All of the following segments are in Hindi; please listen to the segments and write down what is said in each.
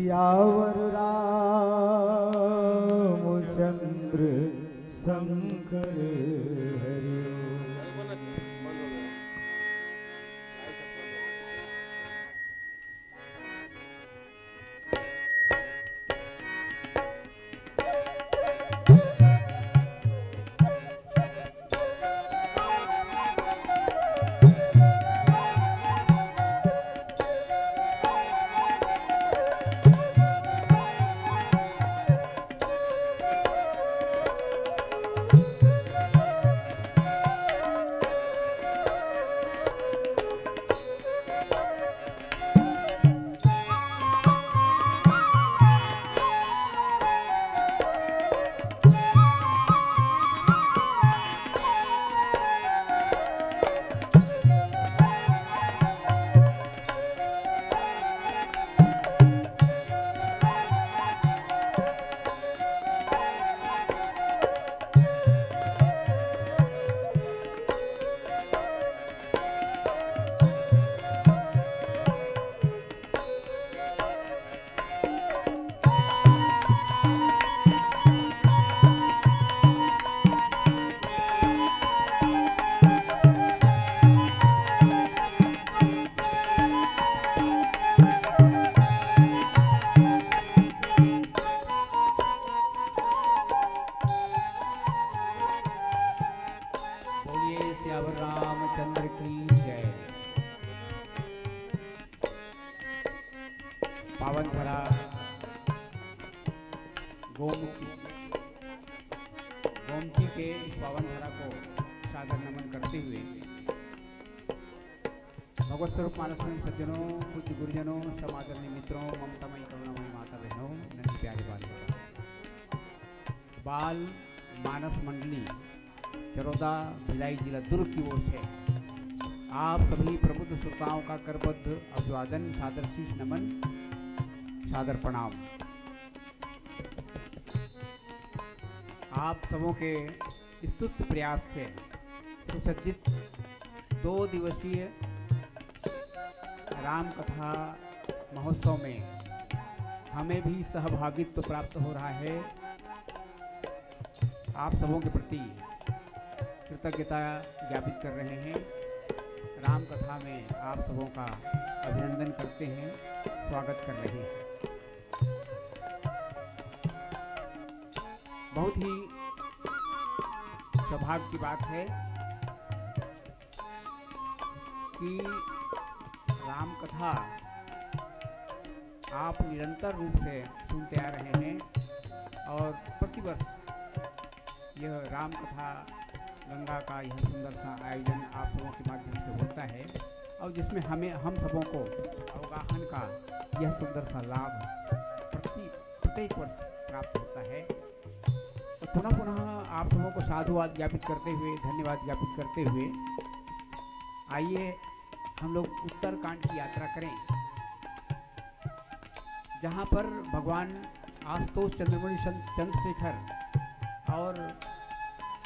सियावर रामचंद्र शंकर हरि। सियावर रामचंद्र की जय। पावन धरा गोमती के इस पावन धरा को सादर नमन करते हुए भगवत स्वरूप मानसमय सज्जनों, पूज्य गुरुजनों, समादरणीय मित्रों, ममतामयी करुणामयी माता बहनों, नन्ही प्यारी बाल मानस मंडली चरोदा भिलाई जिला दुर्ग की ओर से आप सभी प्रबुद्ध श्रोताओं का करबद्ध अभिवादन, सादर शीश नमन, सादर प्रणाम। आप सबों के स्तुत प्रयास से सुसज्जित 2 दिवसीय राम कथा महोत्सव में हमें भी सहभागित्व प्राप्त हो रहा है। आप सबों के प्रति कृतज्ञता ज्ञापित कर रहे हैं। राम कथा में आप सबों का अभिनंदन करते हैं, स्वागत कर रहे हैं। बहुत ही सौभाग्य की बात है कि राम कथा आप निरंतर रूप से सुनते आ रहे हैं और प्रतिवर्ष यह राम कथा गंगा का यह सुंदर सा आयोजन आप सबों के माध्यम से होता है और जिसमें हम सबों को अवगाहन का यह सुंदर सा लाभ प्रत्येक वर्ष प्राप्त होता है। तो पुनः आप सबों को साधुवाद ज्ञापित करते हुए, धन्यवाद ज्ञापित करते हुए आइए हम लोग उत्तरकांड की यात्रा करें, जहाँ पर भगवान आशुतोष चंद्रमणि चंद्रशेखर और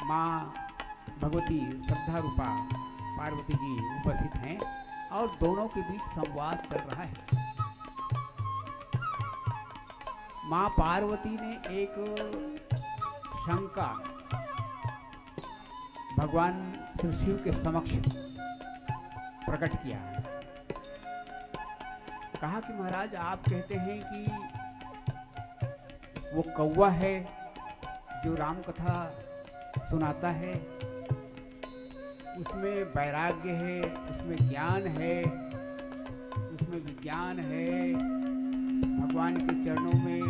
माँ भगवती श्रद्धा रूपा पार्वती जी उपस्थित हैं और दोनों के बीच संवाद चल रहा है। माँ पार्वती ने एक शंका भगवान श्री शिव के समक्ष प्रकट किया। कहा कि महाराज, आप कहते हैं कि वो कौवा है जो राम कथा सुनाता है, उसमें वैराग्य है, उसमें ज्ञान है, उसमें विज्ञान है, भगवान के चरणों में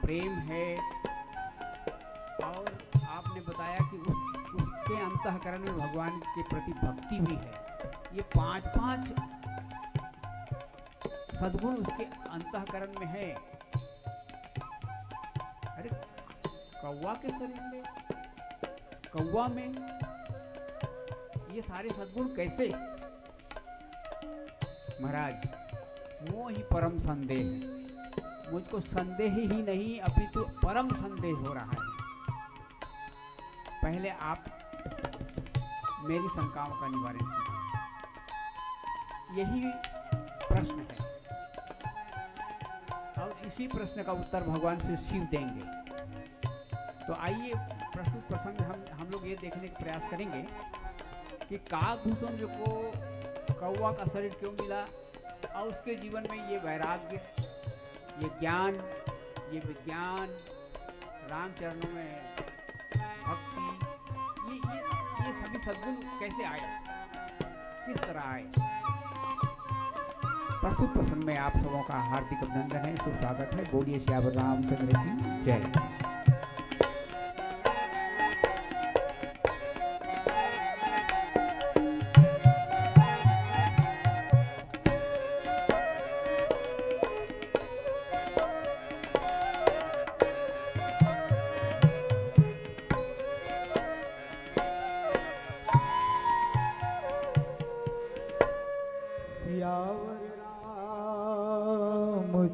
प्रेम है और आपने बताया कि उसके अंतःकरण में भगवान के प्रति भक्ति भी है। ये 5 सद्गुण उसके अंतःकरण में है। अरे कौवा के शरीर में, कौवा में ये सारे सद्गुण कैसे? महाराज, वो ही परम संदेह है। मुझको संदेह ही नहीं अपितु परम संदेह हो रहा है। पहले आप मेरी शंकाओं का निवारण कीजिए। यही प्रश्न है। इसी प्रश्न का उत्तर भगवान श्री शिव देंगे। तो आइए प्रस्तुत प्रसंग हम लोग ये देखने का प्रयास करेंगे कि काकभूषण जो को कौवा का शरीर क्यों मिला और उसके जीवन में ये वैराग्य, ये ज्ञान, ये विज्ञान, राम चरणों में भक्ति, ये सभी सद्गुण कैसे आए, किस तरह आए। प्रस्तुत प्रसंग में आप सबों का हार्दिक अभिनंदन है, सुस्वागत है। बोलिए श्यावर रामचंद्र की जय।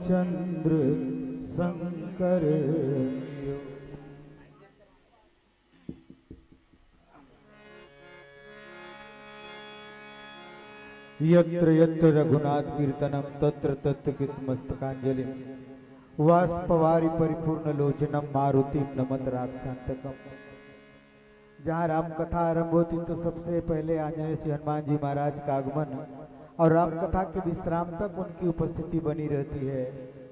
चंद्र शंकर यत्र यत्र रघुनाथ कीर्तनम तत्र तत्र कृतमस्तकांजलि वाष्पवारि परिपूर्ण लोचनम मारुतिम नमत राक्षांतकम। जहाँ राम कथा आरंभ होती तो सबसे पहले आंजनेय श्री हनुमान जी महाराज का आगमन और राम कथा के विश्राम तक उनकी उपस्थिति बनी रहती है।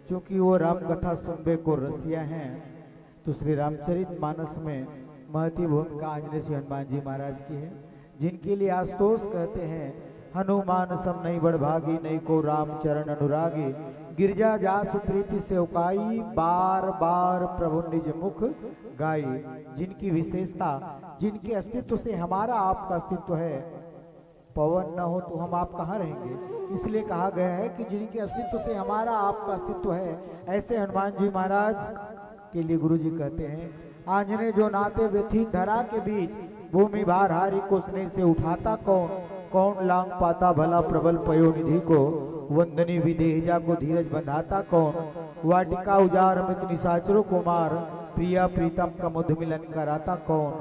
क्योंकि वो राम कथा सुनने को रसिया हैं, तो श्री रामचरित मानस में महती भूमिका आंजनेय श्री हनुमान जी महाराज की है, जिनके लिए आशुतोष कहते हैं हनुमान सम नहीं बड़भागी, नहीं को राम चरण अनुरागी, गिरजा जासु प्रीति से उकाई, बार बार प्रभु निज मुख गाई। जिनकी विशेषता, जिनके अस्तित्व से हमारा आपका अस्तित्व है, पवन न हो तो हम आप कहाँ रहेंगे। इसलिए कहा गया है कि जिनके अस्तित्व से हमारा आपका अस्तित्व है, ऐसे हनुमान जी महाराज के लिए गुरु जी कहते हैं आंजने जो नाते व्यथित धरा के बीच, भूमि भार हारी को स्नेह से उठाता कौन, कौन लांग पाता भला प्रबल पयो निधि को, वंदनी विदेहजा को धीरज बंधाता कौन, वाटिका उजार अमित निशाचरों को मार, प्रिया प्रीतम का मधु मिलन कराता कौन,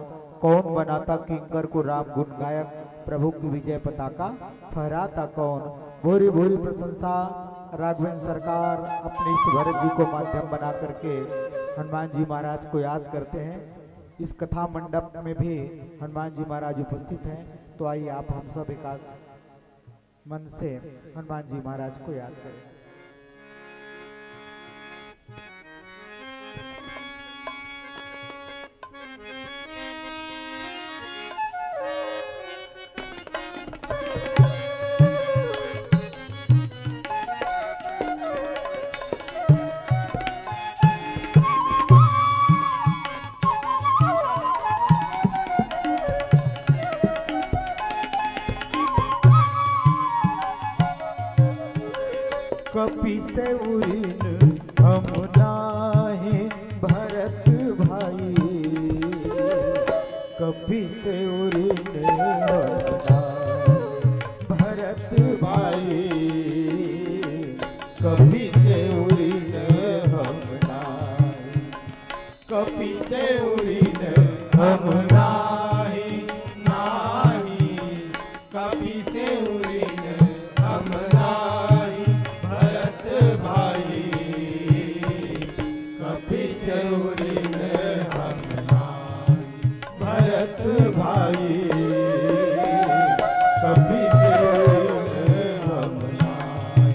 कौन बनाता किंकर को राम गुण गायक, प्रभु की विजय पताका फहराता कौन। भूरी भूरी प्रशंसा राघवेंद्र सरकार अपने इष्ट भरत जी को माध्यम बना करके हनुमान जी महाराज को याद करते हैं। इस कथा मंडप में भी हनुमान जी महाराज उपस्थित हैं, तो आइए आप हम सब एकाग्र मन से हनुमान जी महाराज को याद करें। कपि से उरिन हम नाहि भरत भाई, कपि से उरिन हम नाहि भरत भाई, कपि से उरिन हम नाहि, कपि से उरिन हम नाहि नाहि, कपि से उरिन हम नाहि भरत भाई, कपि से उरिन हम नाहि भरत भाई, कपि से उरिन हम नाहि।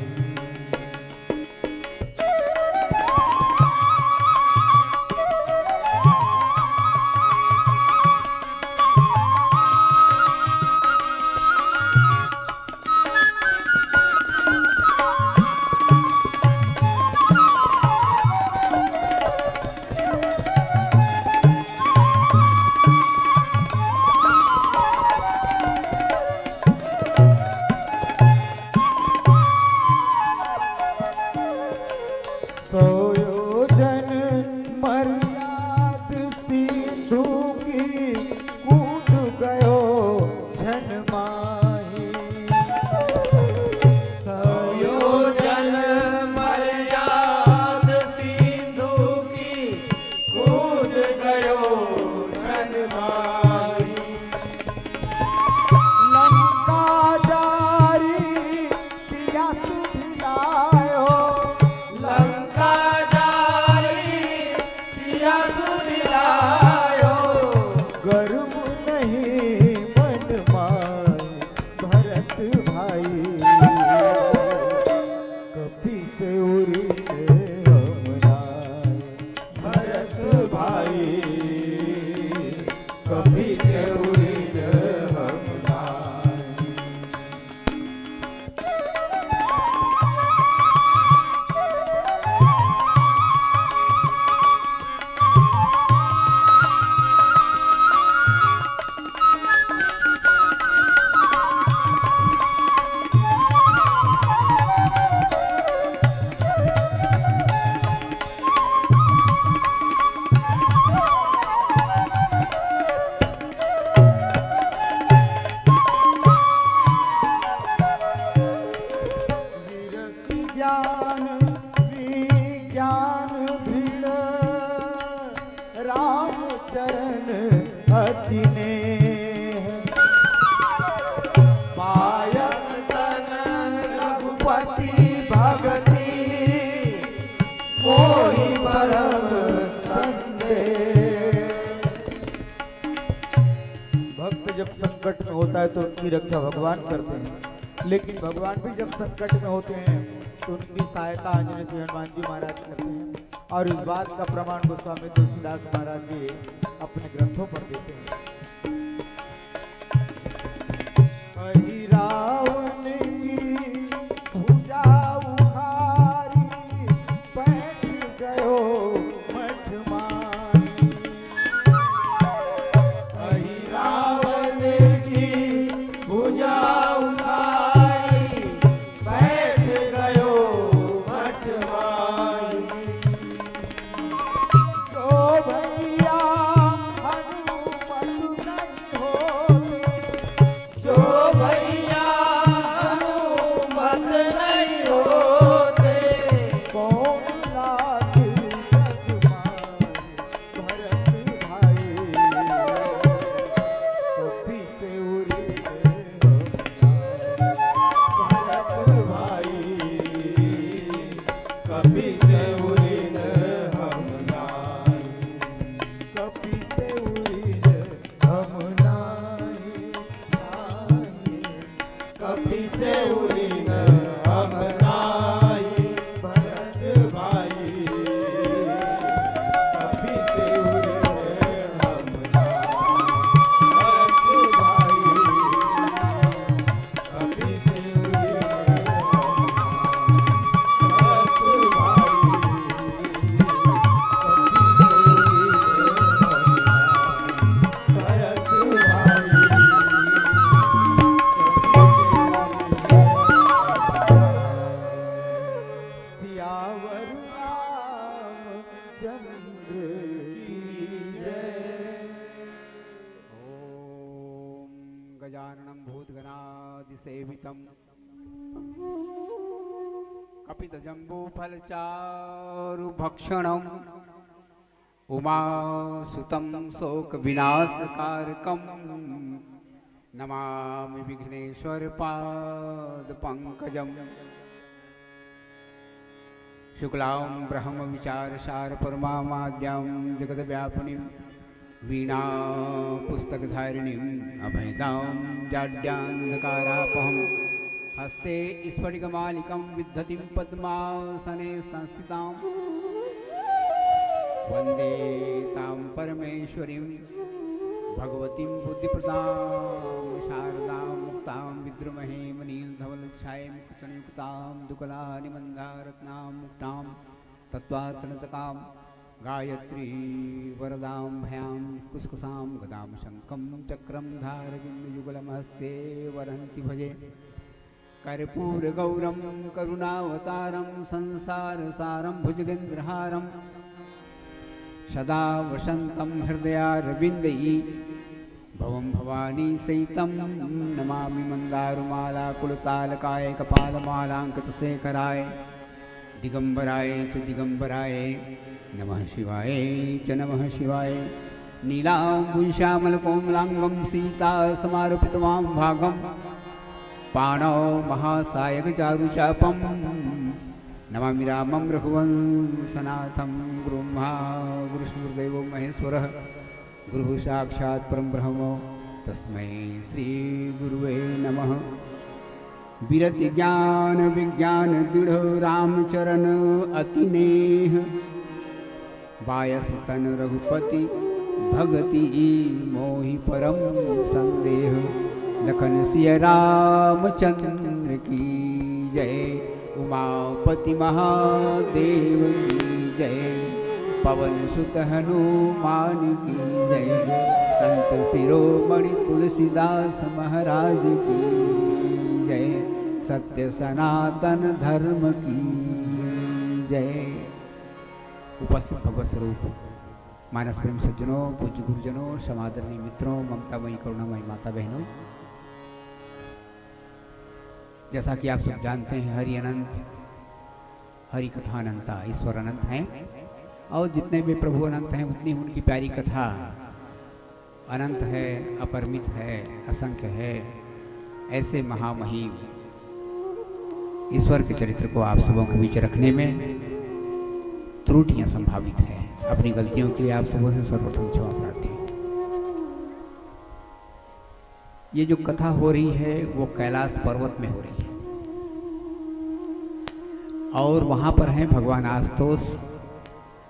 सोयोजन मर्याद सिंधु की कूद गयो झन माही, सोयोजन मर्याद सिंधु की कूद गयो झन माही, लंका जारी सिया सुधिलायो, लंका जब संकट में होता है तो उनकी रक्षा भगवान करते हैं, लेकिन भगवान भी जब संकट में होते हैं तो उनकी सहायता आंजनेय श्री हनुमान जी महाराज करते हैं। और इस बात का प्रमाण गोस्वामी तुलसीदास महाराज जी अपने ग्रंथों पर देते हैं। रावण की भुजा उखारी बैठ गयो मठ मारी। रावण की भुजा उखारी बैठ गयो मठ मारी। तो भैया हनुमत नहीं होते, जो भैया हनुमत नहीं होते, कौन लाख जगमाए भरत भाई। कभी से उड़े भरत भाई, कभी से उड़े हम नाई, कभी से उड़े हम नाई, कभी से उड़ी न हम नाई भरत भाई, कभी से उड़ी न हम नाई भरत भाई, कभी से उड़ी न हम नाई भरत गजाननं भूतगणादिसेवितं कपितजम्बूफलचारुभक्षणम् उमासुतं शोकविनाशकारकं नमामि विघ्नेश्वरपादपङ्कजम्। शुक्लां ब्रह्मविचारसारपरमाद्यां जगद्व्यापिनीं वीणा पुस्तकधारिणीम् अभयदां जाड्यान्धकारापहं हस्ते स्फटिकमालिकं विद्धतिं पद्मासने संस्थितां वन्दे तां परमेश्वरीं भगवतीं बुद्धिप्रदां शारदां मुक्तां विद्रुमहे मनीलधवलच्छायां कुचनयुक्तां दुकलानिमन्दारत्नां मुक्तां तत्त्वात्मतकां गायत्री वरदां भयां कुस्कुसां गदां शङ्खं चक्रं धारविन्दयुगलमहस्ते वरन्ति भजे कर्पूरगौरं करुणावतारं संसारसारं भुजगेन्द्रहारं सदा वसन्तं हृदयारविन्दयी भवं भवानी सहितं नमामि मन्दारुमालाकुलतालकाय कपालमालाङ्कितशेखराय दिगंबराय च दिगंबराय नमः शिवाय च नमः शिवाय। नीलाम्बुश्यामलकोमलाङ्गं सीतासमारोपितवां भागं पाणौ महासायकचारुचापं नमामि रामं रघुवंशनाथं। गुरुब्रह्मा गुरुर्देवो महेश्वरः गुरुः साक्षात् परं ब्रह्म तस्मै श्रीगुरुवे नमः। विरति ज्ञान विज्ञान दृढ़ रामचरण अतिनेह बायस तन रघुपति भगति मोहि परम संदेह। लखन सिय रामचंद्र की जय उमापति महादेव की जय पवन सुत हनुमान की जय संत शिरोमणि तुलसीदास महाराज की जय सत्य सनातन धर्म की जय। उपस्थित भगवत स्वरूप मानस प्रेम सज्जनों, पूज्य गुरुजनों, समादरणीय मित्रों, ममतामयी करुणामयी माता बहनों, जैसा कि आप सब जानते हैं हरि अनंत, हरि कथा अनंता, ईश्वर अनंत हैं और जितने भी प्रभु अनंत हैं उतनी उनकी प्यारी कथा अनंत है, अपरिमित है, असंख्य है। ऐसे महामहिम ईश्वर के चरित्र को आप सबों के बीच रखने में त्रुटियां संभावित है। अपनी गलतियों के लिए आप सबों से सर्वप्रथम क्षमा प्रार्थी। ये जो कथा हो रही है वो कैलाश पर्वत में हो रही है और वहाँ पर हैं भगवान आशुतोष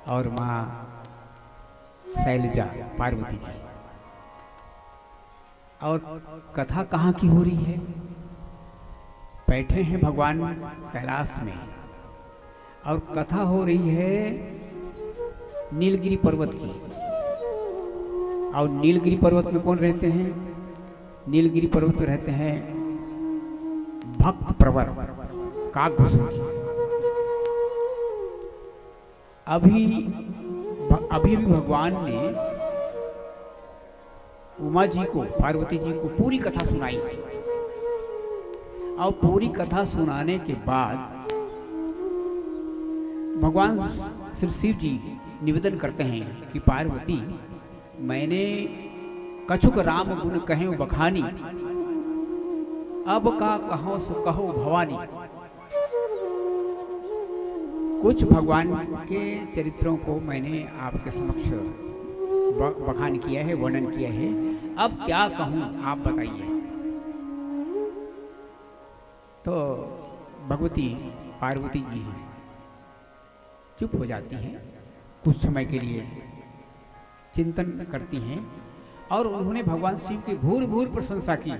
और माँ शैलजा पार्वती जी। और कथा कहाँ की हो रही है? बैठे हैं भगवान कैलाश में और कथा हो रही है नीलगिरी पर्वत की। और नीलगिरी पर्वत में कौन रहते हैं? नीलगिरी पर्वत में रहते हैं भक्त प्रवर काकभूषण जी। अभी भगवान ने उमा जी को, पार्वती जी को पूरी कथा सुनाई और पूरी कथा सुनाने के बाद भगवान श्री शिव जी निवेदन करते हैं कि पार्वती, मैंने कछुक राम गुण कहें बखानी, अब का कहो सो कहो भवानी। कुछ भगवान के चरित्रों को मैंने आपके समक्ष बखान किया है, वर्णन किया है, अब क्या कहूं आप बताइए। तो भगवती पार्वती जी चुप हो जाती हैं, कुछ समय के लिए चिंतन करती हैं और उन्होंने भगवान शिव की भूर भूर प्रशंसा की।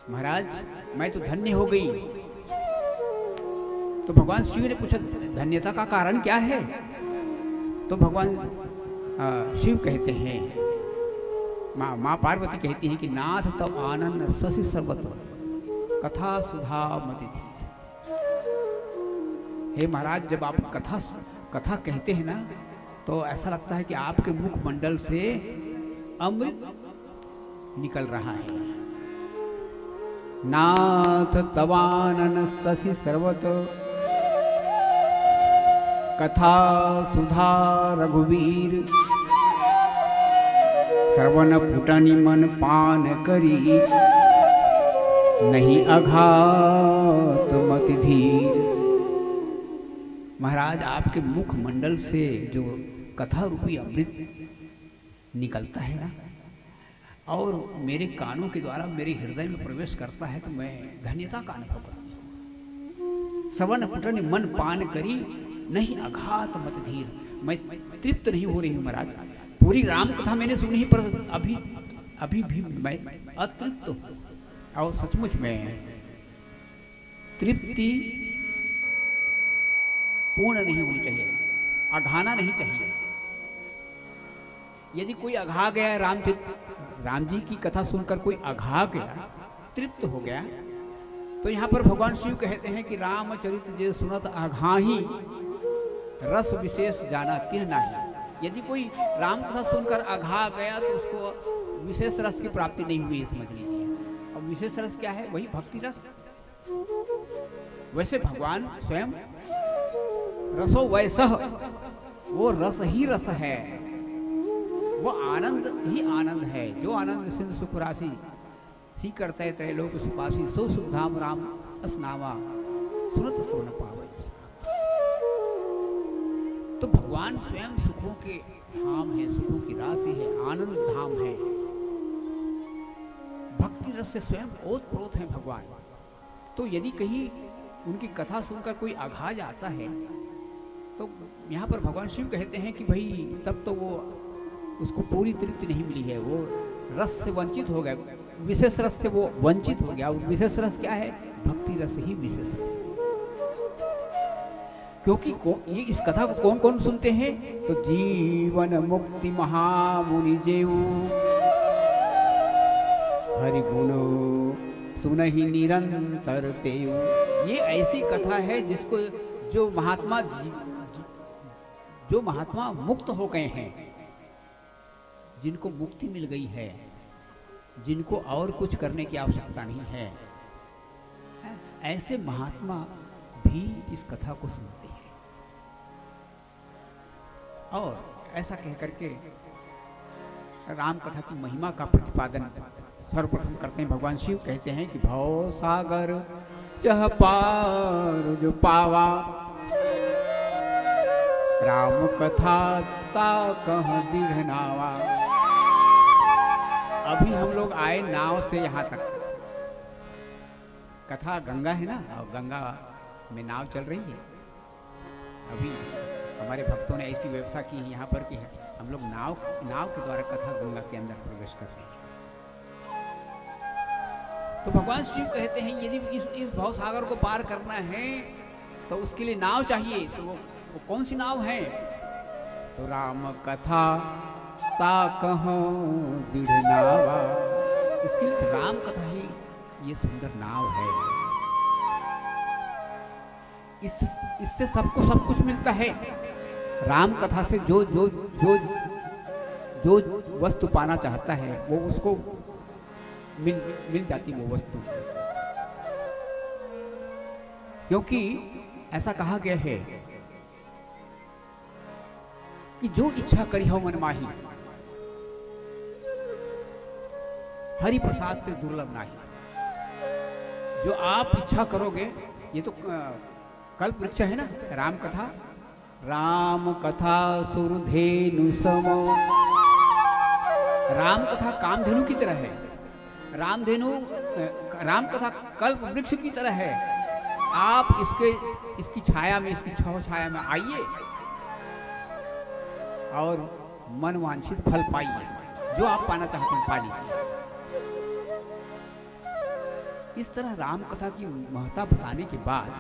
महाराज, मैं तो धन्य हो गई। तो भगवान शिव ने पूछा, धन्यता का कारण क्या है? तो भगवान शिव कहते हैं, माँ पार्वती कहती हैं कि नाथ तब आनंद शशि सर्वत कथा सुधा मति थी। हे महाराज, जब आप कथा कहते हैं ना तो ऐसा लगता है कि आपके मुखमंडल से अमृत निकल रहा है। नाथ तवानन शशि सर्वत कथा सुधा रघुवीर, श्रवण पुटनि मन पान करी, नहीं अघात मति धीर। महाराज, आपके मुखमंडल से जो कथा रूपी अमृत निकलता है ना और मेरे कानों के द्वारा मेरे हृदय में प्रवेश करता है तो मैं धन्यता का अनुभव करती हूँ। श्रवण पुटनि मन पान करी, नहीं अघात मत धीर। मैं तृप्त नहीं हो रही हूँ महाराज। पूरी राम कथा मैंने सुनी पर अभी भी मैं अतृप्त हूँ। और सचमुच में तृप्ति पूर्ण नहीं होनी चाहिए, अघाना नहीं चाहिए। यदि कोई अघा गया, राम जी की कथा सुनकर कोई अघा गया, तृप्त हो गया, तो यहाँ पर भगवान शिव कहते हैं कि रामचरित जे सुनत अघाही, रस विशेष जाना तिन नाही। यदि कोई राम कथा सुनकर अघा गया तो उसको विशेष रस की प्राप्ति नहीं हुई, समझ लीजिए। और विशेष रस क्या है? वही भक्ति रस। वैसे भगवान स्वयं रसो वैसह, वो रस ही रस है, वो आनंद ही आनंद है। जो आनंद सिंधु सुख राशि सी करते त्रैलोक सुपासी, सो सुख धाम राम असनावा, सुनत सुन पावे। तो भगवान स्वयं सुखों के धाम है, सुखों की राशि है, आनंद धाम है। भक्ति रस से स्वयं ओतप्रोत है भगवान। तो यदि कहीं उनकी कथा सुनकर कोई आघा जाता है तो यहाँ पर भगवान शिव कहते हैं कि भाई तब तो वो उसको पूरी तृप्ति नहीं मिली है, वो रस से वंचित हो गया, विशेष रस से वो वंचित हो गया। विशेष रस क्या है? भक्ति रस ही विशेष रस। क्योंकि ये इस कथा को कौन कौन सुनते हैं? तो जीवन मुक्ति महामुनि जेऊ, हरि गुण सुनहि निरंतर तेऊ। ये ऐसी कथा है जिसको जो महात्मा मुक्त हो गए हैं, जिनको मुक्ति मिल गई है, जिनको और कुछ करने की आवश्यकता नहीं है, ऐसे महात्मा भी इस कथा को सुनते हैं। और ऐसा कह करके राम कथा की महिमा का प्रतिपादन सर्वप्रथम करते हैं भगवान शिव। कहते हैं कि भव सागर चह पार जो पावा, राम कथा ता कह दिघनावा, अभी हम लोग आए नाव से यहाँ तक। कथा गंगा है ना, और गंगा में नाव चल रही है। अभी हमारे भक्तों ने ऐसी व्यवस्था की है यहाँ पर कि हम लोग नाव के द्वारा कथा गंगा के अंदर प्रवेश कर रहे हैं। तो भगवान शिव कहते हैं यदि इस भव सागर को पार करना है तो उसके लिए नाव चाहिए। तो वो कौन सी नाव है? तो राम कथा ता कहो दृढ़ नावा। इसके लिए राम कथा ही ये सुंदर नाव है। इससे सबको सब कुछ मिलता है। राम कथा से जो जो जो जो वस्तु पाना चाहता है वो उसको मिल जाती वो वस्तु। क्योंकि ऐसा कहा गया है कि जो इच्छा करी हो मन माही, हरि प्रसाद ते दुर्लभ नाही। जो आप इच्छा करोगे, ये तो कल्प वृक्ष है ना राम कथा। राम कथा सुरधेनु समो। राम कथा कामधेनु की तरह है। राम कथा कल्प वृक्ष की तरह है। आप इसकी छाया में, इसकी छाव छाया में आइए और मन वांछित फल पाइए। जो आप पाना चाहते हैं पा लीजिए। इस तरह राम कथा की महत्ता बताने के बाद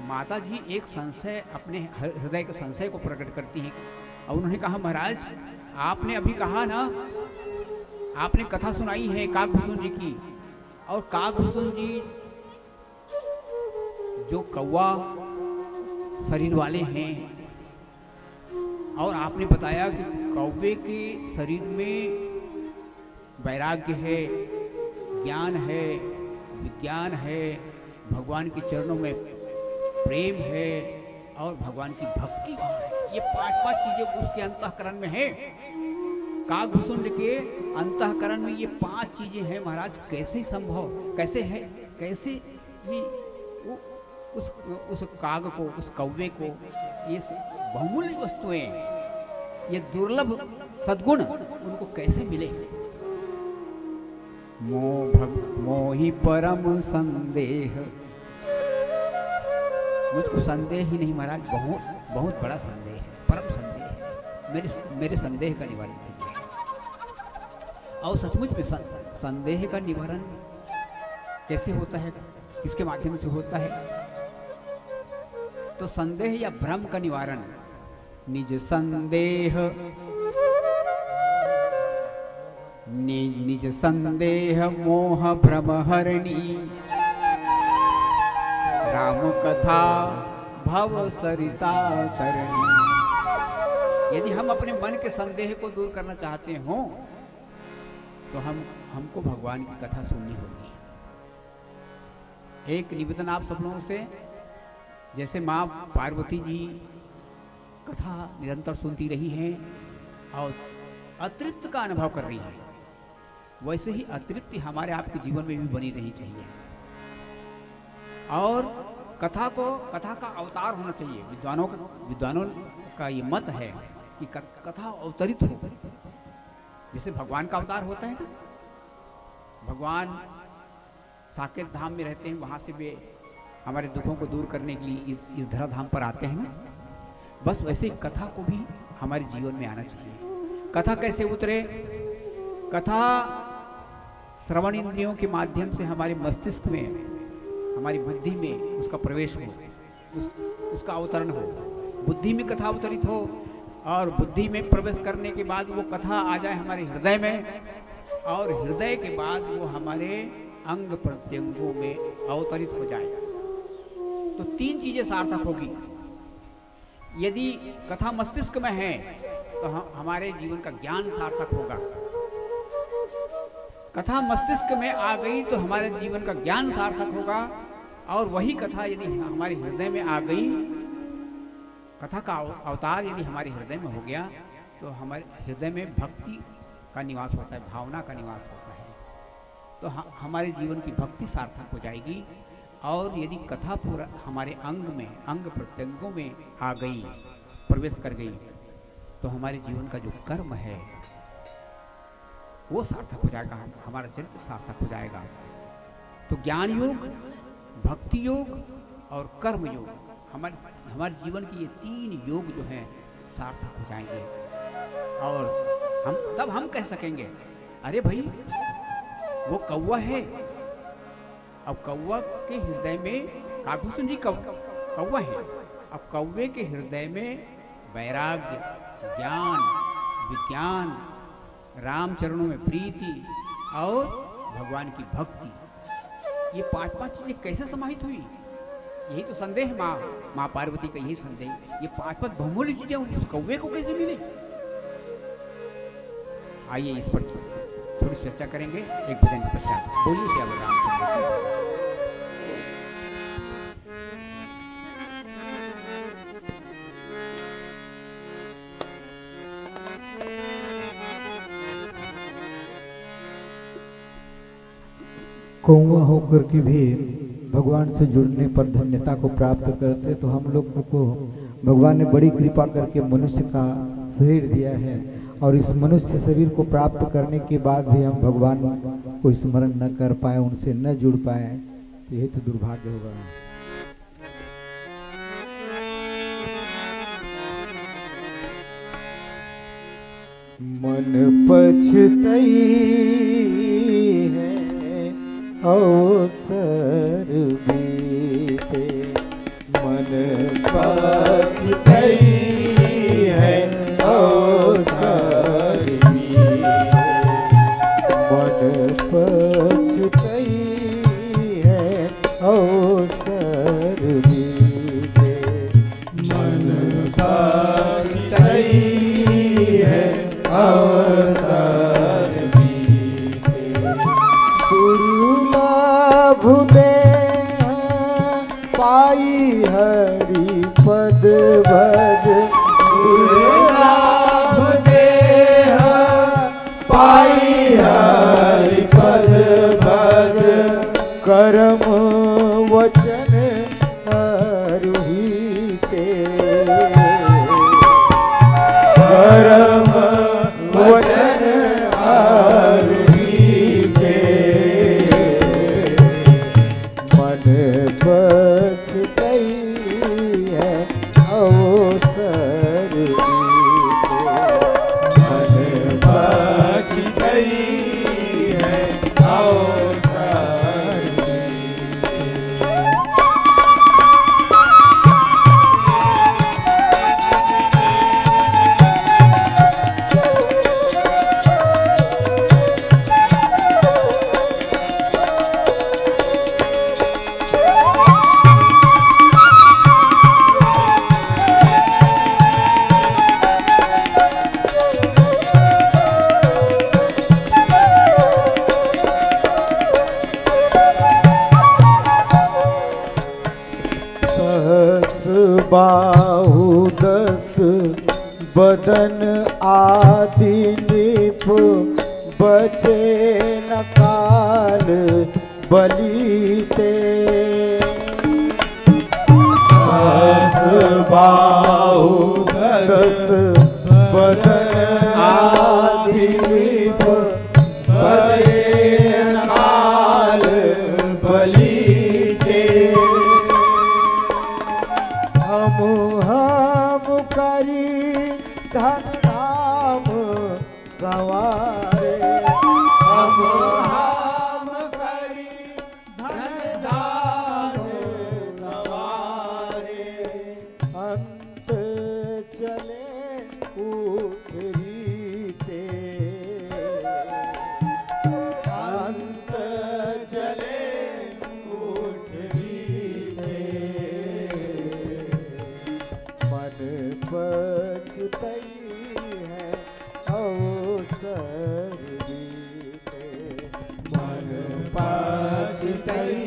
माता जी एक संशय, अपने हृदय के संशय को प्रकट करती हैं। और उन्होंने कहा, महाराज आपने अभी कहा ना, आपने कथा सुनाई है काकभूषण जी की, और काकभूषण जी जो कौवा शरीर वाले हैं, और आपने बताया कि कौवे के शरीर में वैराग्य है, ज्ञान है, विज्ञान है, भगवान के चरणों में प्रेम है और भगवान की भक्ति है। ये पांच चीजें उसके अंतःकरण में है। काकभूषण के अंतःकरण में ये 5 चीजें हैं। महाराज कैसे संभव, कैसे है, कैसे ये उस काग को, उस कौवे को ये बहुमूल्य वस्तुएं, ये दुर्लभ सद्गुण उनको कैसे मिले? मोहि परम संदेह। मुझको संदेह ही नहीं महाराज, बहुत बड़ा संदेह है, परम संदेह है। मेरे संदेह का निवारण कीजिए। और सचमुच में संदेह का निवारण कैसे होता है, किसके माध्यम से होता है? तो संदेह या भ्रम का निवारण निज संदेह, निज संदेह मोह भ्रम हरणी। राम कथा भव सरिता तरणी। यदि हम अपने मन के संदेह को दूर करना चाहते हो तो हमको भगवान की कथा सुननी होगी। एक निवेदन आप सब लोगों से, जैसे माँ पार्वती जी कथा निरंतर सुनती रही हैं और अतृप्त का अनुभव कर रही हैं, वैसे ही अतृप्ति हमारे आपके जीवन में भी बनी रहनी चाहिए। और कथा का अवतार होना चाहिए। विद्वानों का ये मत है कि कथा अवतरित हो। जैसे भगवान का अवतार होता है ना, भगवान साकेत धाम में रहते हैं, वहां से वे हमारे दुखों को दूर करने के लिए इस धराधाम पर आते हैं ना, बस वैसे कथा को भी हमारे जीवन में आना चाहिए। कथा कैसे उतरे? कथा श्रवण इंद्रियों के माध्यम से हमारे मस्तिष्क में, हमारी बुद्धि में उसका प्रवेश हो, उसका अवतरण हो, बुद्धि में कथा अवतरित हो, और बुद्धि में प्रवेश करने के बाद वो कथा आ जाए हमारे हृदय में, और हृदय के बाद वो हमारे अंग प्रत्यंगों में अवतरित हो जाए। तो 3 चीजें सार्थक होगी। यदि कथा मस्तिष्क में है तो हमारे जीवन का ज्ञान सार्थक होगा। कथा मस्तिष्क में आ गई तो हमारे जीवन का ज्ञान सार्थक होगा। और वही कथा यदि हमारे हृदय में आ गई, कथा का अवतार यदि हमारे हृदय में हो गया, तो हमारे हृदय में भक्ति का निवास होता है, भावना का निवास होता है। तो हमारे जीवन की भक्ति सार्थक हो जाएगी। और यदि कथा पूरा हमारे अंग में, अंग प्रत्यंगों में आ गई, प्रवेश कर गई, तो हमारे जीवन का जो कर्म है वो सार्थक हो जाएगा, हमारा चरित्र सार्थक हो जाएगा। तो ज्ञान योग, भक्ति योग और कर्म योग, हमारे जीवन के ये 3 योग जो हैं सार्थक हो जाएंगे। और तब हम कह सकेंगे, अरे भाई वो कौवा है। अब कौवा के हृदय में, काकभूषण जी कौवा है, अब कौवे के हृदय में वैराग्य, ज्ञान, विज्ञान, राम चरणों में प्रीति और भगवान की भक्ति, ये 5 चीजें कैसे समाहित हुई? यही तो संदेह है माँ पार्वती का, यही संदेह। ये 5 बहुमूल्य चीजें उस कौवे को कैसे मिली? आइए इस पर थोड़ी चर्चा करेंगे एक भजन के पश्चात। बोलिए श्याम रामचंद्र। कौवा होकर के भी भगवान से जुड़ने पर धन्यता को प्राप्त करते, तो हम लोग को भगवान ने बड़ी कृपा करके मनुष्य का शरीर दिया है, और इस मनुष्य शरीर को प्राप्त करने के बाद भी हम भगवान को स्मरण न कर पाए, उनसे न जुड़ पाए, तो यही तो दुर्भाग्य होगा। मन पछतई है अवसर बीते, मन पछतई है अवसर बीते, मन पछतई है अवसर बीते, मन पछतई है अवसर बीते, दुर्लभ दे पाई हरि पद भज, दुर्लभ दे पाई हरि पद भज, कर्म वचन अरुहिते, कर्म वचन अरुहिते, मन पछतई है अवसर बीते, मन पछतई है अवसर बीते। बाहु 10 बदन आदि निप, बचे न काल बलीते, बाहु 10 बदन आदि निप, बचे न काल बलीते, हम करी धन धाम सवारे, हम करी धन धाम सवारे, अंत चले उठरीते, अंत चले उठरीते, मन पछतई है अवसर बीते, मन पछतई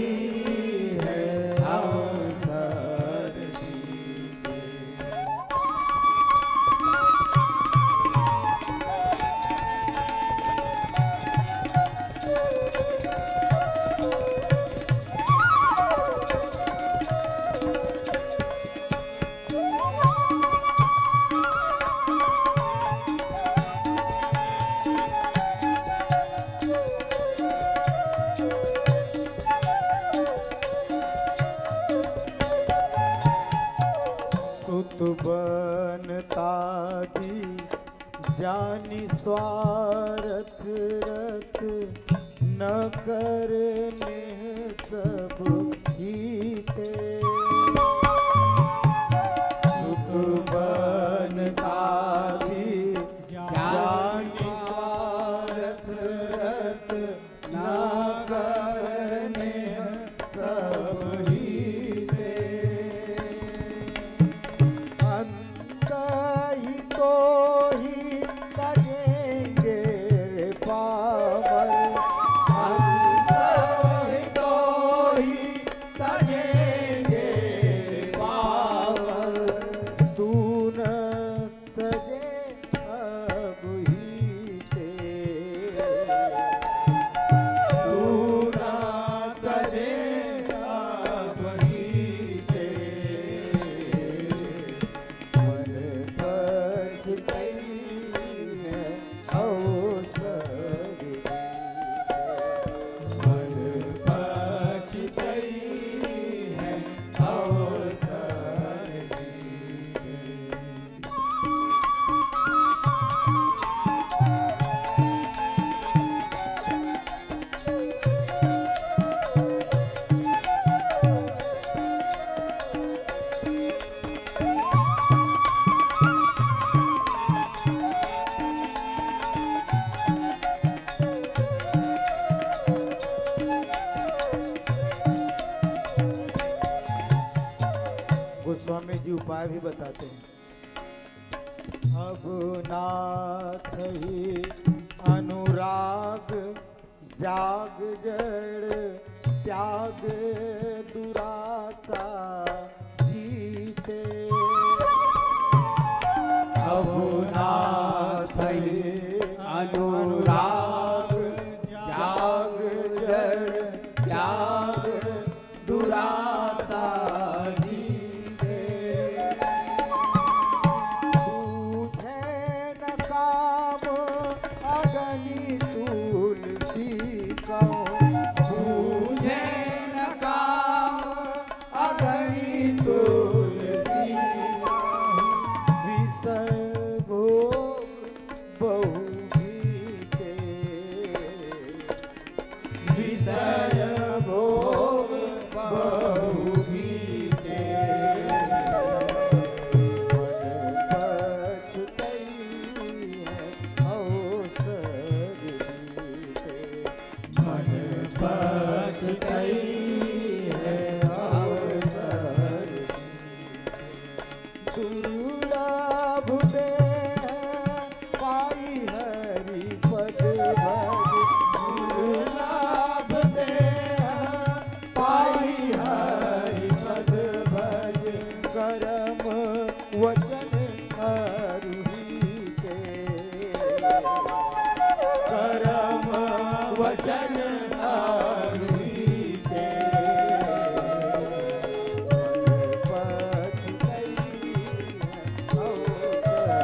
है अवसर बीते। बनतादी जानी स्वार्थ रथ न करने सब हीते सुख बनतादी जानी स्वार्थ रथ न करने सब हीते अंत ही तो ही लगेंगे रे पावर अंत ही तो ही लगेंगे रे पावर तू न तजे अब ही ते तू न तजे अब ही ते मन पछतई है अवसर मन पछतई है अवसर गोस्वामी जी उपाय भी बताते हैं। अब नाथ ही अनुराग जाग जड़ त्याग दुरासा जीते अब नाथ ही अनुराग जाग जड़ त्याग दुरासा जीते तुझे न काम अगनी तुलसी कहो तुझे न काम अगनी तुलसी विषय भोग बहु गीते विषय भोग बहु गीते मन पछतई है अवसर जीते मन पछतई है अवसर दुर्लभ देह पाई हरि पद भज दुर्लभ देह पाई हरि पद भज करम वचन अरुहीते करम वचन अरुहीते पछतई अवसर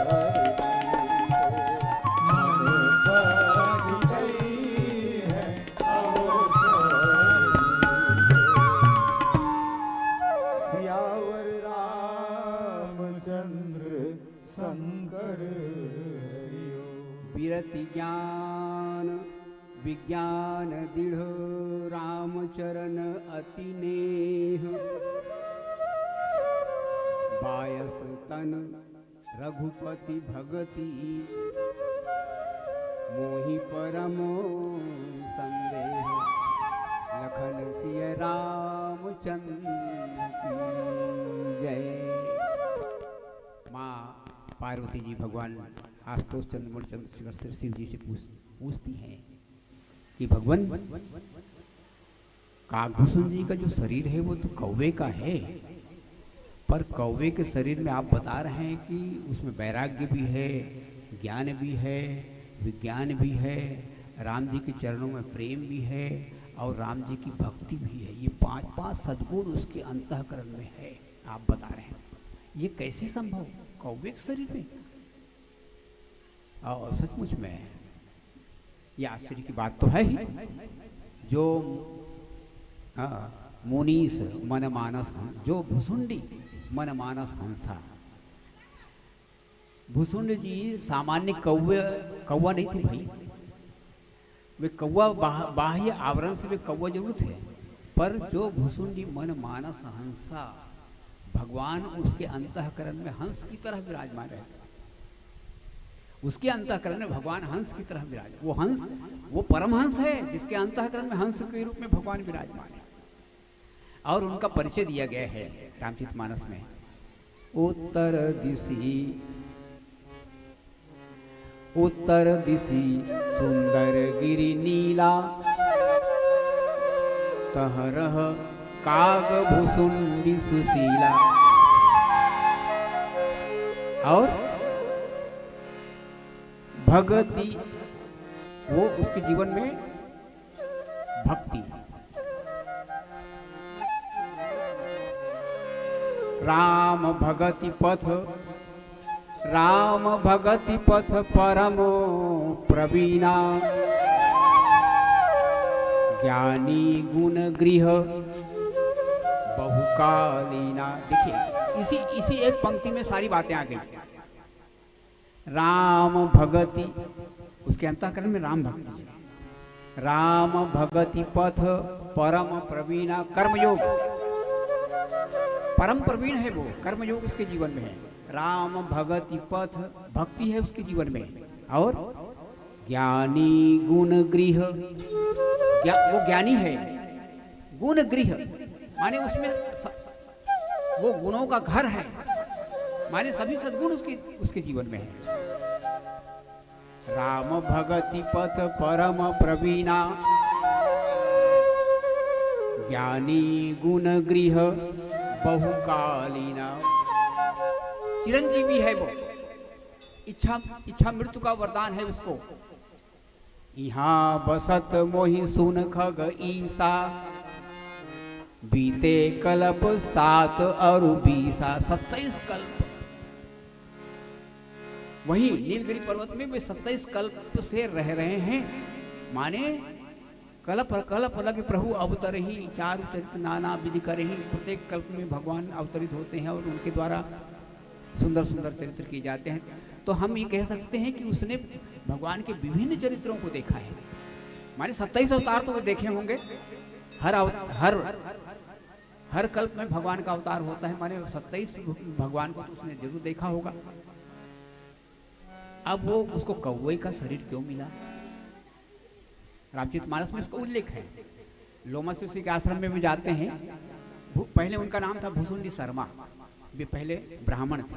मन पछतई है अवसर सियावर रामचंद्र शंकर हरिओ विरति ज्ञान विज्ञान दृढ़ रामचरण अति नेह बायस तन रघुपति भगति मोहि परमो संदेह लखन सिय रामचंद्र की जय। माँ पार्वती जी भगवान आशुतोष चंद्र चंद्रशेखर शिव जी से पूछती हैं कि भगवान काकभूषण जी का जो शरीर है वो तो कौवे का है, पर कौवे के शरीर में आप बता रहे हैं कि उसमें वैराग्य भी है, ज्ञान भी है, विज्ञान भी है, राम जी के चरणों में प्रेम भी है और राम जी की भक्ति भी है। ये पांच सद्गुण उसके अंतःकरण में है, आप बता रहे हैं। ये कैसे संभव कौवे के शरीर में? और सचमुच में ये आश्चर्य की बात तो है ही। जो मुनीस मन मानस जो भुसुंडी मन मानस हंसा, भुसुंड जी सामान्य कौवा नहीं थे भाई। वे कौवा बाह्य आवरण से वे कौवा जरूर थे, पर जो भुसुंडी मन मानस हंसा, भगवान उसके अंतःकरण में हंस की तरह विराजमान रहते। उसके अंतःकरण में भगवान हंस की तरह विराजमान। वो हंस, वो परमहंस है जिसके अंतःकरण में हंस के रूप में भगवान विराजमान है। और उनका परिचय दिया गया है रामचरितमानस में। उत्तर दिशि सुंदर गिरि नीला, तहरह काग भुसुंडी सुशीला। और भगति, वो उसके जीवन में भक्ति। राम भगति पथ परमो प्रवीणा, ज्ञानी गुण गृह बहुकालीना। देखिए इसी एक पंक्ति में सारी बातें आ गई। राम भगति, उसके अंतःकरण में राम भक्ति है। राम भगति पथ परम प्रवीणा, कर्मयोग, परम प्रवीण है वो, कर्मयोग उसके जीवन में है। राम भगति पथ, भक्ति है उसके जीवन में। और ज्ञानी गुण गृह, वो ज्ञानी है। गुण गृह माने उसमें वो गुणों का घर है, माने सभी सद्गुण उसके जीवन में है। राम भगति पथ परम प्रवीणा, ज्ञानी गुण गृह बहुकालीना। चिरंजीवी है वो, इच्छा मृत्यु का वरदान है उसको। यहाँ बसत मोहि सुन खग ईसा, बीते कल्प 7 और 20, 27 कल्प। वही नीलगिरी पर्वत में वे 27 कल्प से रह रहे हैं। माने कल्प लगे प्रभु अवतर ही, चारु चरित्र नाना विधि कर ही। प्रत्येक कल्प में भगवान अवतरित होते हैं और उनके द्वारा सुंदर सुंदर चरित्र किए जाते हैं। तो हम ये कह सकते हैं कि उसने भगवान के विभिन्न चरित्रों को देखा है। माने 27 अवतार तो वो देखे होंगे। हर कल्प में भगवान का अवतार होता है, माने 27 भगवान को तो उसने जरूर देखा होगा। अब वो उसको कौवे का शरीर क्यों मिला? रामचरितमानस में इसका उल्लेख है। लोमस ऋषि के आश्रम में भी जाते हैं। पहले उनका नाम था भुसुंडी शर्मा, वे पहले ब्राह्मण थे।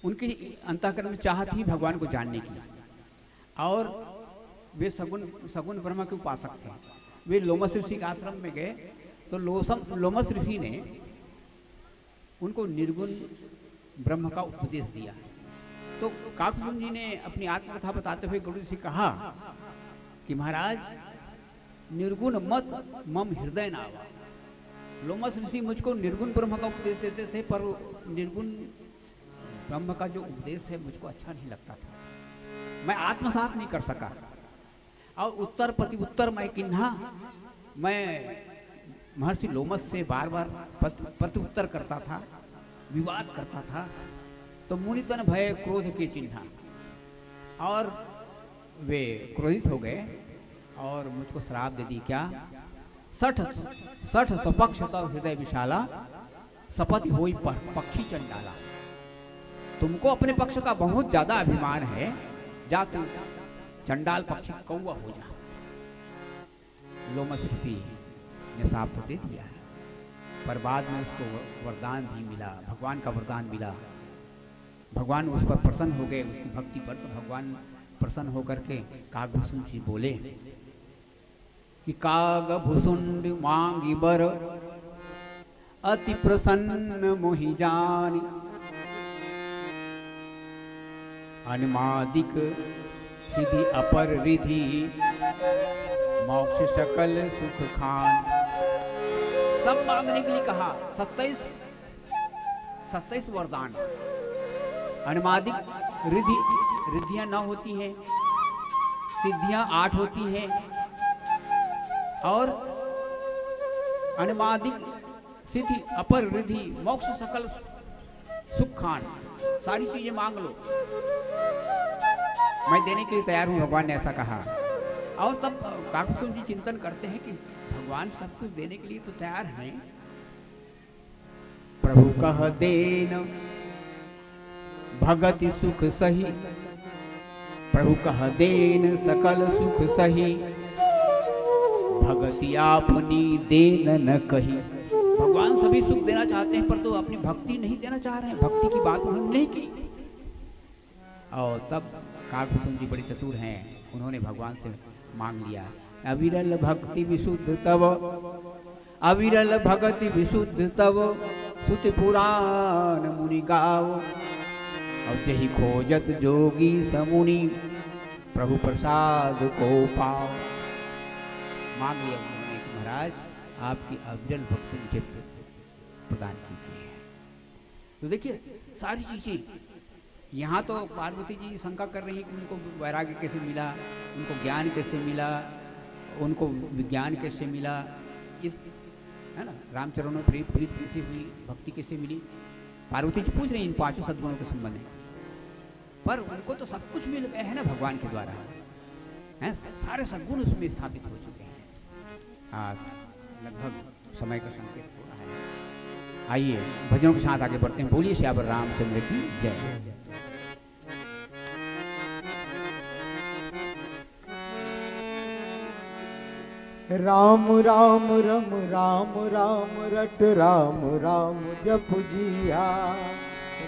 उनकी अंतःकरण में चाह थी भगवान को जानने की, और वे सगुन ब्रह्म के उपासक थे। वे लोमस ऋषि के आश्रम में गए तो लोमस ऋषि ने उनको निर्गुण ब्रह्म का उपदेश दिया। तो काकभूषण जी ने अपनी आत्मकथा बताते हुए गुरु जी से कहा कि महाराज, निर्गुण मत मम हृदय न आवा। लोमस ऋषि मुझको निर्गुण ब्रह्म का उपदेश देते थे, पर निर्गुण ब्रह्म का जो उपदेश है मुझको अच्छा नहीं लगता था, मैं आत्मसात नहीं कर सका। और उत्तर प्रति उत्तर मैं किन्हा, मैं महर्षि लोमस से बार बार प्रति उत्तर करता था, विवाद करता था। तो मुनितन भय क्रोध के चिन्हा, और वे क्रोधित हो गए और मुझको श्राप दे दी। क्या? 60 सपक्ष तव हृदय विशाला, सपति होई पक्षी चंडाला। तुमको अपने पक्ष का बहुत ज्यादा अभिमान है, जा तू चंडाल पक्षी कौवा हो जा। लोमस ऋषि ने साप तो दे दिया, पर बाद में उसको वरदान भी मिला, भगवान का वरदान मिला। भगवान उस पर प्रसन्न हो गए, उसकी भक्ति पर। तो भगवान प्रसन्न होकर के काकभूषुंड से बोले कि काकभूषुंड मांगी बर, अति प्रसन्न मोहि जानि। अनुमादिक सिद्धि अपर रिधि, मोक्ष सकल सुख खान। सब मांगने के लिए कहा। 27 वरदान। अनुमादिक रिद्धियां 9 होती हैं, सिद्धियां 8 होती हैं, और अनुमादिक सिद्धि अपर रिधि मोक्ष सकल सुख खान। सारी चीजें मांग लो, मैं देने के लिए तैयार हूं, भगवान ने ऐसा कहा। और तब काकभूषण जी चिंतन करते हैं कि भगवान सब कुछ देने के लिए तो तैयार हैं। प्रभु कह देन भगति सुख सही, प्रभु कह देन सकल सुख सही, भगति आपनी देन न कही। भगवान सभी सुख देना चाहते हैं, पर तो अपनी भक्ति नहीं देना चाह रहे हैं, भक्ति की बात उन्होंने नहीं की। और तब काकभूषण जी बड़े चतुर हैं, उन्होंने भगवान से मांग लिया, अविरल भक्ति विशुद्ध तव, अविरल भक्ति विशुद्ध तव, सुत पुराण मुनि गाओ। और जही खोजत जोगी समुनि, प्रभु प्रसाद को पाओ। मांग लिया उन्होंने कि महाराज आपकी अविरल भक्ति मुझे प्रदान कीजिए। तो देखिए सारी चीजें यहाँ तो पार्वती जी शंका कर रही हैं कि उनको वैराग्य कैसे मिला, उनको ज्ञान कैसे मिला, उनको विज्ञान कैसे मिला, इस है ना, रामचरणों में प्रीत कैसे हुई, भक्ति कैसे मिली। पार्वती जी पूछ रही हैं इन पांचों सद्गुणों के संबंध में, पर उनको तो सब कुछ मिल गए हैं ना भगवान के द्वारा, हैं सारे सद्गुण उसमें स्थापित हो चुके हैं। आज लगभग समय का संकेत हो रहा है। आइए भजनों के साथ आगे बढ़ते हैं। बोलिए श्यावर रामचंद्र की जय। राम राम रम राम राम रट राम राम जप जिया,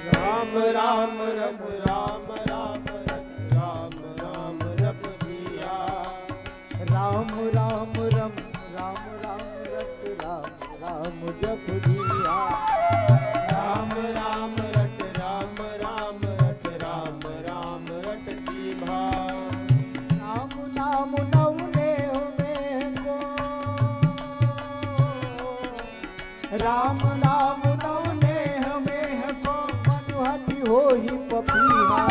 राम राम रम राम राम रट राम राम जप जिया, राम राम रम राम राम रट राम राम जप जिया, राम राम रट राम राम रट राम राम रट जीभा, राम नाम नवने में को, राम नाम नवने में को मनुहति हो ही पपीहा,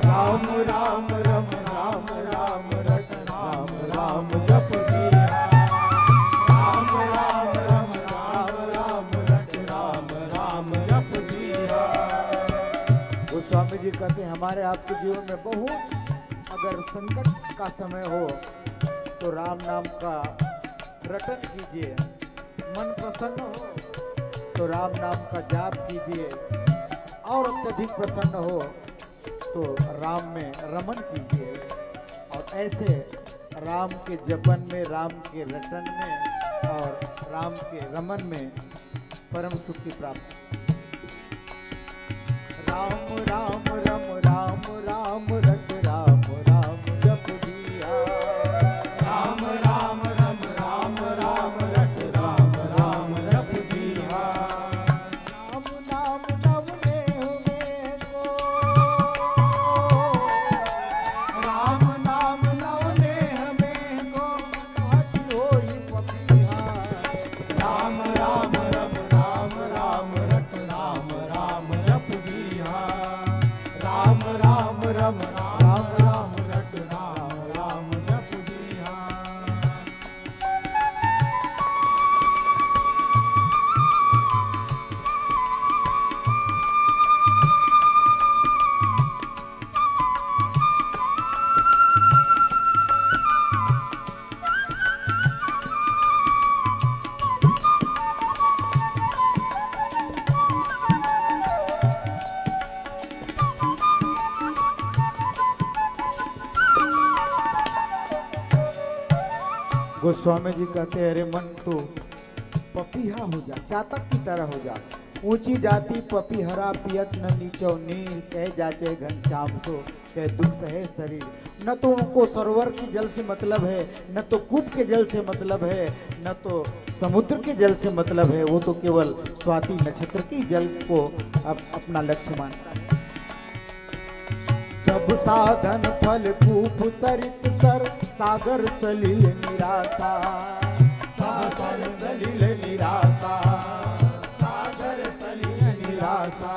राम राम रम राम राम रट राम राम जप जिया, राम राम रम राम राम रट राम राम जप जिया। गोस्वामी जी कहते हैं हमारे आपके जीवन में बहुत अगर संकट का समय हो तो राम नाम का रटन कीजिए, मन प्रसन्न हो तो राम नाम का जाप कीजिए, और अत्यधिक प्रसन्न हो तो राम में रमन कीजिए। और ऐसे राम के जपन में, राम के रटन में और राम के रमन में परम सुख की प्राप्ति। राम राम रम राम राम रट राम राम जप जिया, राम राम रम राम राम रट राम राम जप जिया, राम नाम नवने में को, राम नाम नवने में को हटि होई पपिहा, राम राम रम राम राम रट राम राम जप जिया, राम राम रम राम राम रट राम राम जप जिया। गोस्वामी जी कहते हैं अरे मन तो पपीहा हो जा, चातक की तरह हो जा, ऊंची जाति पपीहरा पियत न नीचो नीर, कह जाचे घनश्याम सो कह दुख सहे शरीर। न तो उनको सरोवर के जल से मतलब है, न तो कूप के जल से मतलब है, न तो समुद्र के जल से मतलब है, वो तो केवल स्वाति नक्षत्र की जल को अपना लक्ष्य मानता है। सब साधन फल कूप सरित सर, सागर सलिल निराशा, सागर सलिल निराशा, सागर सलिल निराशा,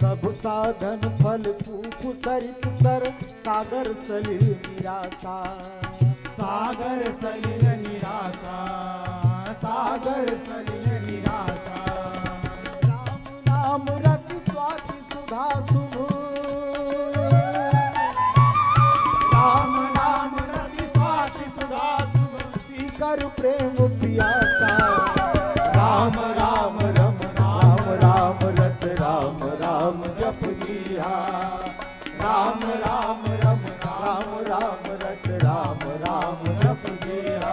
सब साधन फल कूप सरित सर, सागर सलिल निराशा, सागर सलिल निराशा, सागर सलिल निराशा, राम नाम रति स्वाति कर प्रेम पियासा। राम राम रम राम राम रट राम राम जप जिया। राम राम रम राम राम रट राम राम जप जिया।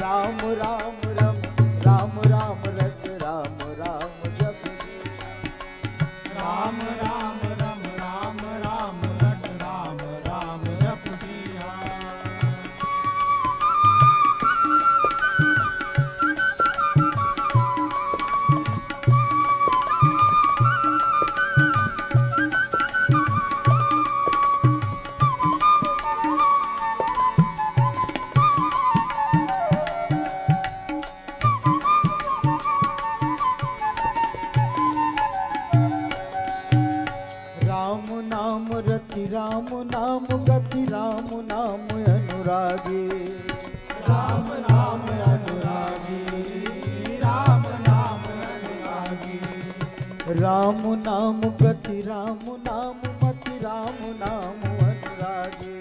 राम राम रम राम राम रट राम राम जप जिया। राम राम रम राम राम रट राम राम जप जिया। राम नाम रति राम नाम गति राम नाम अनुरागी। राम नाम अनुरागी। राम नाम अनुरागी। राम नाम गति राम नाम मति राम नाम अनुरागी।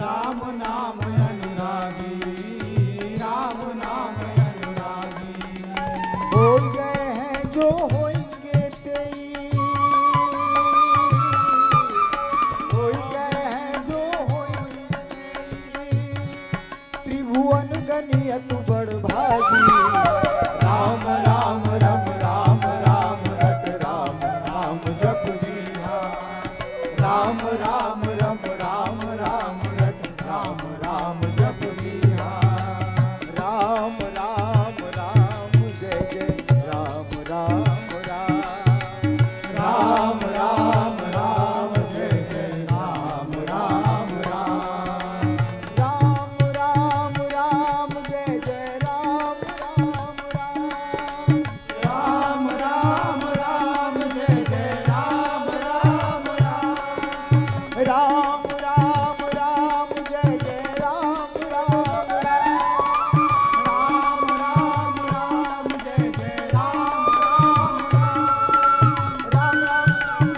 राम नाम अनुरागी। राम नाम अनुरागी। हो गए हैं जो होंगे तेई। हो गए हैं जो होंगे त्रिभुवन गनियत बड़ भागी। राम राम रम राम राम रट राम राम जप जिया। राम राम रम राम राम रट राम राम जप जिया। राम राम राम जय जय राम राम राम। राम राम राम जय जय राम राम राम। राम राम राम जय जय राम राम राम। राम राम राम जय जय राम राम राम। राम राम राम जय जय राम राम राम। राम राम राम जय जय राम राम राम। राम राम राम जय जय राम राम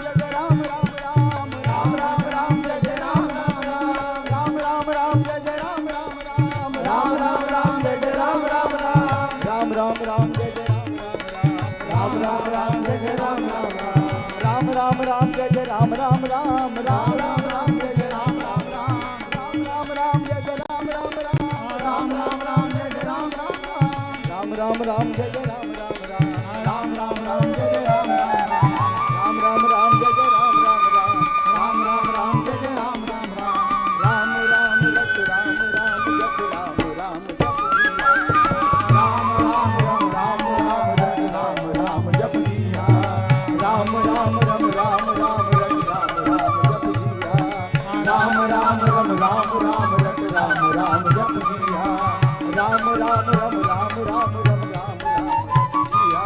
राम। राम राम राम जय जय राम राम राम। राम राम राम जय जय राम राम राम। राम राम राम जय जय राम राम राम। राम राम राम जय जय राम राम राम। राम राम राम जय जय राम राम राम। राम राम राम जय जय राम राम राम। राम राम राम जय जय राम राम राम। राम राम जय जय राम राम राम। राम राम राम जय जय राम राम राम। राम राम जय जय राम राम राम। राम राम राम जय जय राम राम राम। राम जय जय राम राम राम। राम राम राम जय जय राम राम राम। राम राम रट राम राम जप राम राम जप जिया। राम राम रम राम राम रट राम राम जप जिया। राम राम रम राम राम रट राम राम जप जिया। राम राम रम राम राम रट राम राम जप जिया। राम राम रम राम राम रम राम राम जप जिया।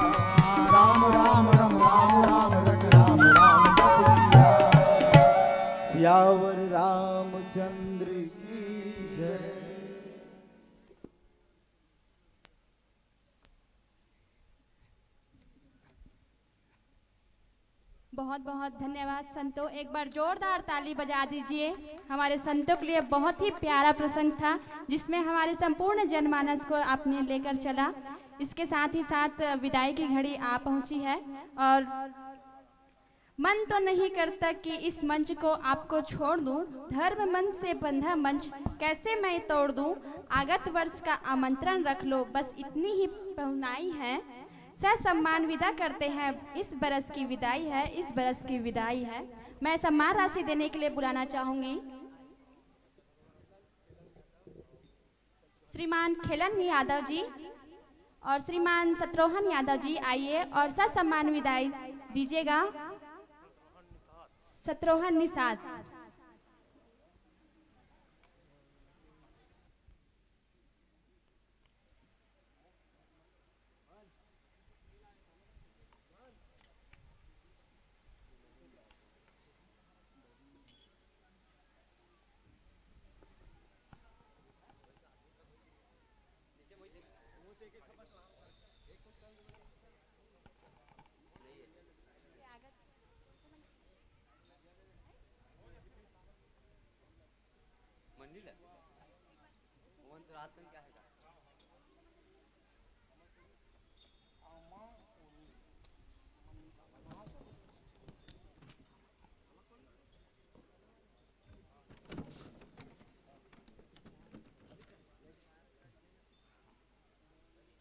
राम राम रम राम राम रट राम राम जप जिया। सियावर रामचंद्र की जय। बहुत बहुत धन्यवाद संतों। एक बार जोरदार ताली बजा दीजिए। हमारे संतों के लिए बहुत ही प्यारा प्रसंग था जिसमें हमारे संपूर्ण जनमानस को आपने लेकर चला। इसके साथ ही साथ विदाई की घड़ी आ पहुंची है और मन तो नहीं करता कि इस मंच को आपको छोड़ दूं। धर्म मन से बंधा मंच कैसे मैं तोड़ दूं। आगत वर्ष का आमंत्रण रख लो, बस इतनी ही पहुनाई है। सह सम्मान विदा करते हैं। इस बरस की विदाई है, इस बरस की विदाई है। मैं सम्मान राशि देने के लिए बुलाना चाहूंगी श्रीमान खिलन यादव जी और श्रीमान शत्रुघ्न यादव जी। आइए और सह सम्मान विदाई दीजिएगा। शत्रुघ्न निषाद।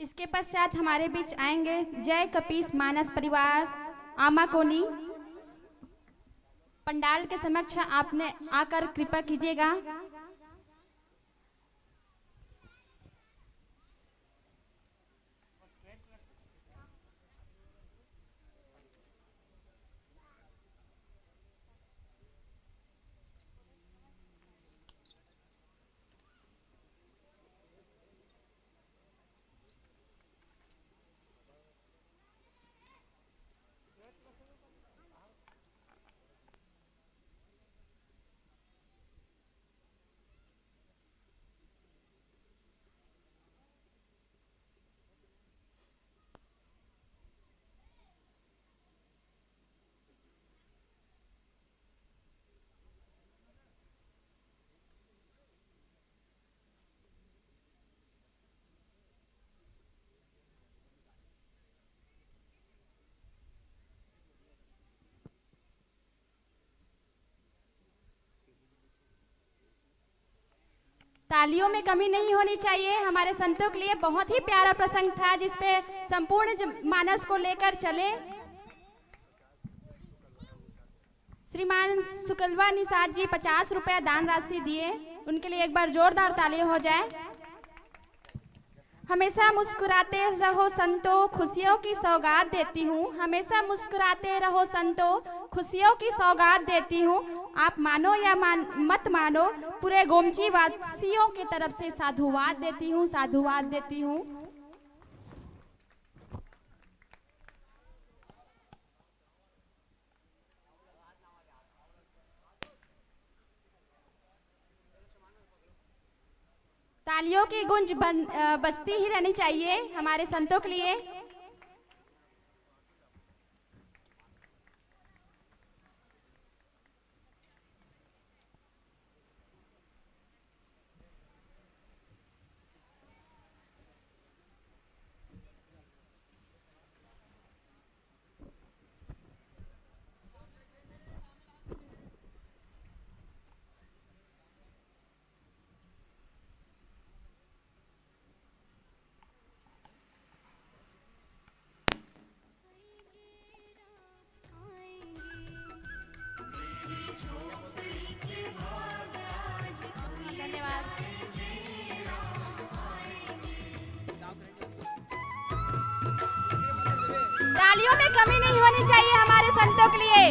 इसके पश्चात हमारे बीच आएंगे जय कपीस मानस परिवार आमा कोनी। पंडाल के समक्ष आपने आकर कृपा कीजिएगा। तालियों में कमी नहीं होनी चाहिए। हमारे संतों के लिए बहुत ही प्यारा प्रसंग था जिसपे संपूर्ण मानस को लेकर चले। श्रीमान सुकलवा निषाद जी 50 रुपया दान राशि दिए, उनके लिए एक बार जोरदार ताली हो जाए। हमेशा मुस्कुराते रहो संतो, खुशियों की सौगात देती हूँ। हमेशा मुस्कुराते रहो संतो, खुशियों की सौगात देती हूँ। आप मानो या मत मानो, पूरे गोमची वासियों की तरफ से साधुवाद देती हूँ, साधुवाद देती हूँ। तालियों की गूंज बजती ही रहनी चाहिए हमारे संतों के लिए। तालियों में कमी नहीं होनी चाहिए हमारे संतों के लिए।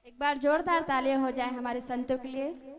एक बार जोरदार तालियां हो जाए हमारे संतों के लिए।